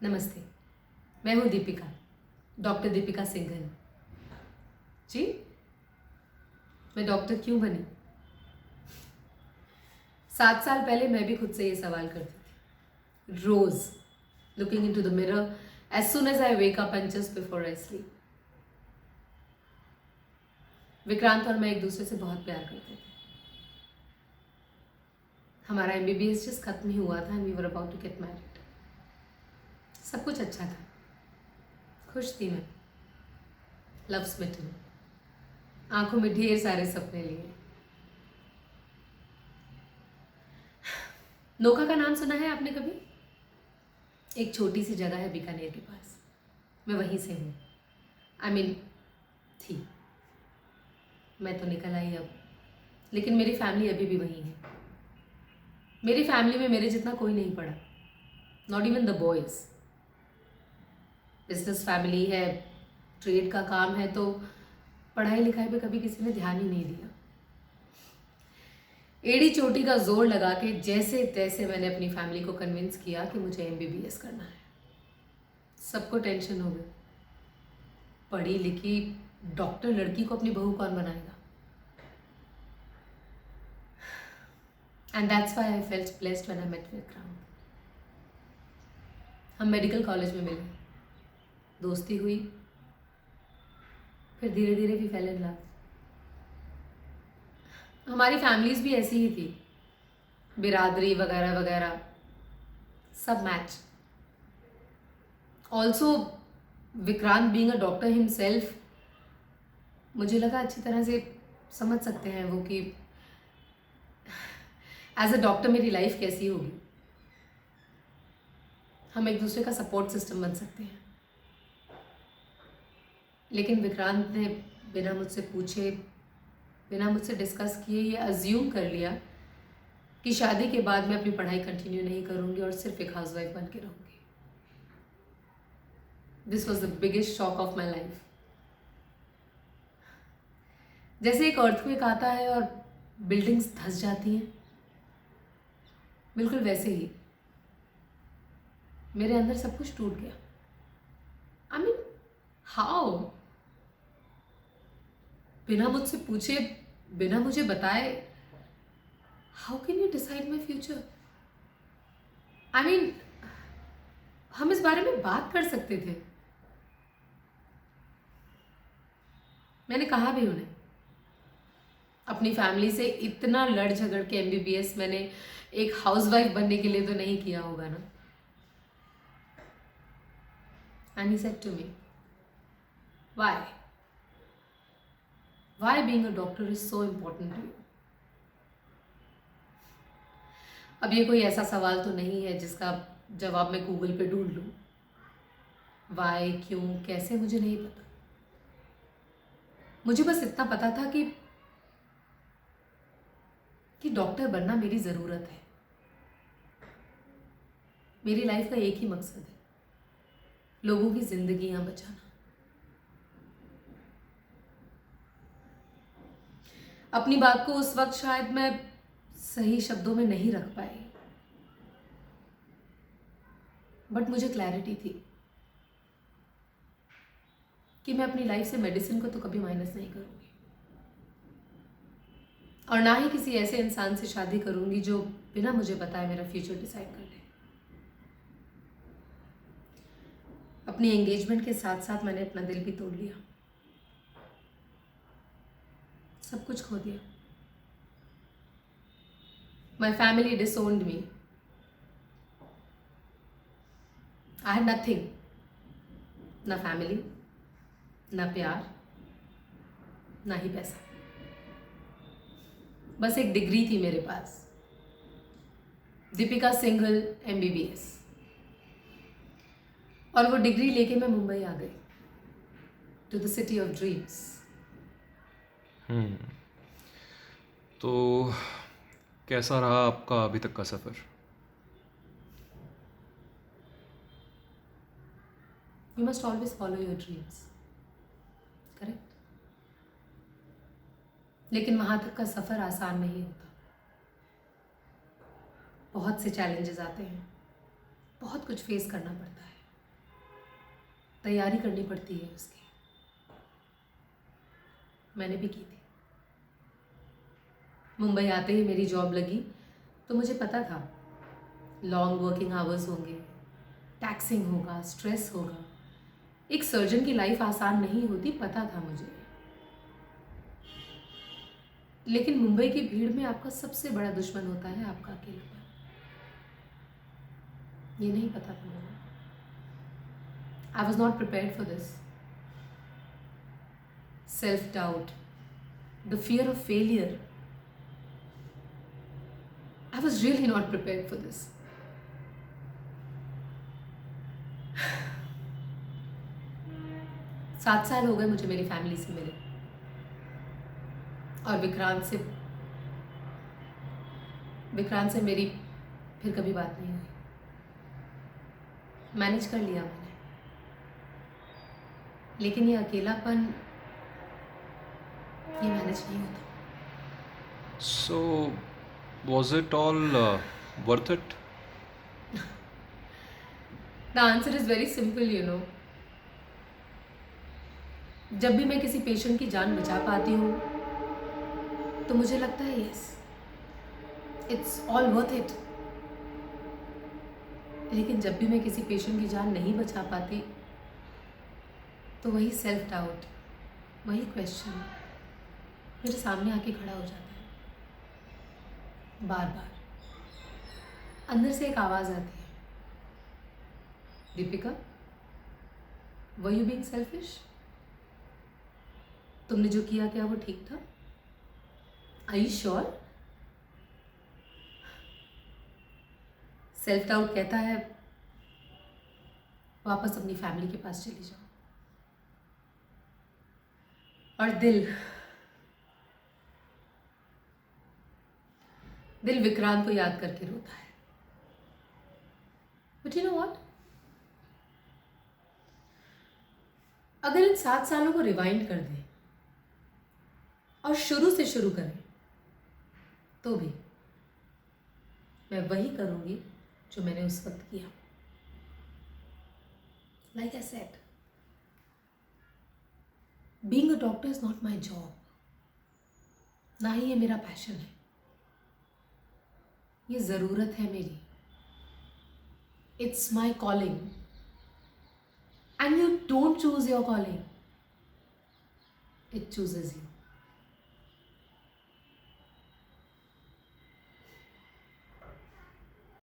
नमस्ते। मैं हूँ दीपिका, डॉक्टर दीपिका सिंघल। जी, मैं डॉक्टर क्यों बनी? 7 साल पहले मैं भी खुद से ये सवाल करती थी, रोज looking into the mirror as soon as I wake up and just before I sleep. Vikrant और मैं एक दूसरे से बहुत प्यार करते थे। हमारा MBBS जस्ट खत्म ही हुआ था and we were about to get married. सब कुछ अच्छा था, खुश थी मैं, लव स्मिटन, आंखों में ढेर सारे सपने लिए। नोखा का नाम सुना है आपने कभी? एक छोटी सी जगह है बीकानेर के पास, मैं वहीं से हूँ। थी। मैं तो निकल आई अब, लेकिन मेरी फैमिली अभी भी वहीं है। मेरी फैमिली में मेरे जितना कोई नहीं पढ़ा, not even the boys. Business family है, ट्रेड का काम है, तो पढ़ाई लिखाई पे कभी किसी ने ध्यान ही नहीं दिया। एड़ी चोटी का जोर लगा के जैसे तैसे मैंने अपनी फैमिली को कन्विंस किया कि मुझे MBBS करना है। सबको टेंशन हो गई, पढ़ी लिखी डॉक्टर लड़की को अपनी बहू कौन बनाएगा? And that's why I felt blessed when I met Vikrant. हम मेडिकल कॉलेज में मिले, दोस्ती हुई, फिर धीरे धीरे भी फेल इन लव। हमारी फैमिलीज भी ऐसी ही थी, बिरादरी वगैरह वगैरह सब match. Also Vikrant being a doctor himself, मुझे लगा अच्छी तरह से समझ सकते हैं वो कि एज अ डॉक्टर मेरी लाइफ कैसी होगी। हम एक दूसरे का सपोर्ट सिस्टम बन सकते हैं। लेकिन विक्रांत ने बिना मुझसे पूछे, बिना मुझसे डिस्कस किए ये अज्यूम कर लिया कि शादी के बाद मैं अपनी पढ़ाई कंटिन्यू नहीं करूंगी और सिर्फ एक हाउसवाइफ बन के रहूंगी। This was the biggest shock of my life. जैसे एक अर्थक्वेक आता है और बिल्डिंग्स धंस जाती हैं, बिल्कुल वैसे ही मेरे अंदर सब कुछ टूट गया। हाउ? बिना मुझसे पूछे, बिना मुझे बताए, how can you decide my future? हम इस बारे में बात कर सकते थे। मैंने कहा भी उन्हें, अपनी फैमिली से इतना लड़ झगड़ के MBBS मैंने एक हाउसवाइफ बनने के लिए तो नहीं किया होगा ना। And he said to me, why being a doctor is so important to you? अब ये कोई ऐसा सवाल तो नहीं है जिसका जवाब मैं गूगल पे ढूंढ लूं। वाई, क्यों, कैसे, मुझे नहीं पता। मुझे बस इतना पता था कि डॉक्टर बनना मेरी ज़रूरत है। मेरी लाइफ का एक ही मकसद है, लोगों की जिंदगियां बचाना। अपनी बात को उस वक्त शायद मैं सही शब्दों में नहीं रख पाई, बट मुझे क्लैरिटी थी कि मैं अपनी लाइफ से मेडिसिन को तो कभी माइनस नहीं करूंगी, और ना ही किसी ऐसे इंसान से शादी करूंगी जो बिना मुझे बताए मेरा फ्यूचर डिसाइड कर ले। अपनी एंगेजमेंट के साथ साथ मैंने अपना दिल भी तोड़ लिया, सब कुछ खो दिया। My family disowned me. I had nothing, ना फैमिली, ना प्यार, ना ही पैसा। बस एक डिग्री थी मेरे पास, दीपिका सिंघल MBBS, और वो डिग्री लेके मैं मुंबई आ गई, to the city of dreams. तो कैसा रहा आपका अभी तक का सफ़र? You must always follow your dreams, correct? लेकिन वहां तक का सफर आसान नहीं होता। बहुत से चैलेंजेस आते हैं, बहुत कुछ फेस करना पड़ता है। तैयारी करनी पड़ती है उसकी। मैंने भी की थी। मुंबई आते ही मेरी जॉब लगी तो मुझे पता था लॉन्ग वर्किंग आवर्स होंगे, टैक्सिंग होगा, स्ट्रेस होगा। एक सर्जन की लाइफ आसान नहीं होती, पता था मुझे। लेकिन मुंबई की भीड़ में आपका सबसे बड़ा दुश्मन होता है आपका अकेलापन। ये नहीं पता था मुझे। I was not prepared for this. Self doubt, the fear of failure, I was really not prepared for this. 7 साल हो गए मुझे मेरी फैमिली से मिले, और विक्रांत से मेरी फिर कभी बात नहीं हुई। मैनेज कर लिया मैंने, लेकिन ये अकेलापन, ये मैनेज नहीं होता। So, was it all worth it? The answer is very simple, you know. जब भी मैं किसी पेशेंट की जान बचा पाती हूँ तो मुझे लगता है yes, it's all worth it. लेकिन जब भी मैं किसी पेशेंट की जान नहीं बचा पाती तो वही सेल्फ डाउट, वही क्वेश्चन मेरे सामने आके खड़ा हो जाता है बार बार। अंदर से एक आवाज़ आती है, Deepika, were you being selfish? तुमने जो किया क्या वो ठीक था? Are you sure? Self doubt कहता है वापस अपनी फैमिली के पास चली जाओ, और दिल विक्रांत को याद करके रोता है। बट यू नो व्हाट, अगर इन 7 सालों को रिवाइंड कर दें और शुरू से शुरू करें तो भी मैं वही करूंगी जो मैंने उस वक्त किया। Like I said, being a doctor is not my job, ना ही ये मेरा पैशन है। ये ज़रूरत है मेरी। It's my calling, and you don't choose your calling, it chooses you.